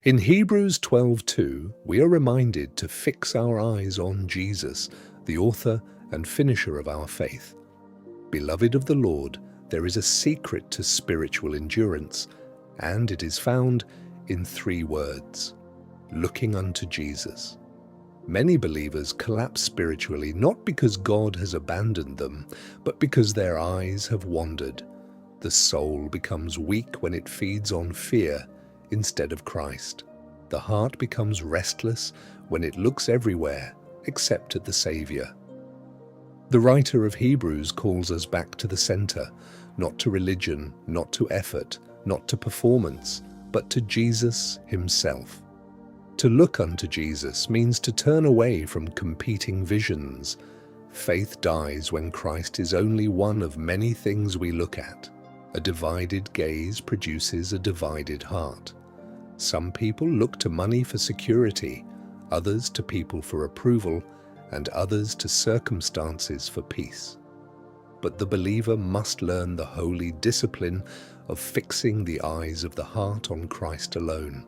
In Hebrews 12:2, we are reminded to fix our eyes on Jesus, the author and finisher of our faith. Beloved of the Lord, there is a secret to spiritual endurance, and it is found in 3 words: looking unto Jesus. Many believers collapse spiritually not because God has abandoned them, but because their eyes have wandered. The soul becomes weak when it feeds on fear instead of Christ. The heart becomes restless when it looks everywhere except at the Savior. The writer of Hebrews calls us back to the center, not to religion, not to effort, not to performance, but to Jesus himself. To look unto Jesus means to turn away from competing visions. Faith dies when Christ is only one of many things we look at. A divided gaze produces a divided heart. Some people look to money for security, others to people for approval, and others to circumstances for peace. But the believer must learn the holy discipline of fixing the eyes of the heart on Christ alone.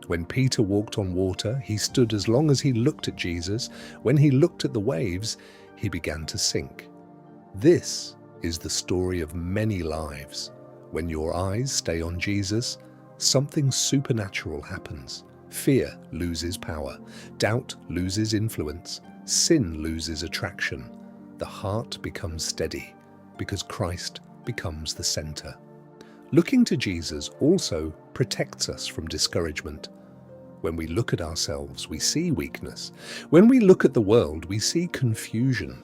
When Peter walked on water, he stood as long as he looked at Jesus. When he looked at the waves, he began to sink. This is the story of many lives. When your eyes stay on Jesus, something supernatural happens. Fear loses power, doubt loses influence, sin loses attraction. The heart becomes steady because Christ becomes the center. Looking to Jesus also protects us from discouragement. When we look at ourselves, we see weakness. When we look at the world, we see confusion.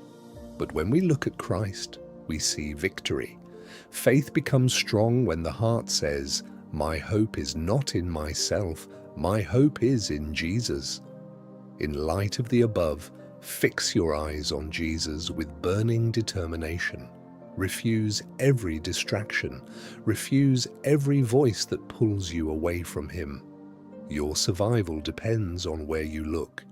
But when we look at Christ, we see victory. Faith becomes strong when the heart says, "My hope is not in myself, my hope is in Jesus." In light of the above, fix your eyes on Jesus with burning determination. Refuse every distraction. Refuse every voice that pulls you away from Him. Your survival depends on where you look.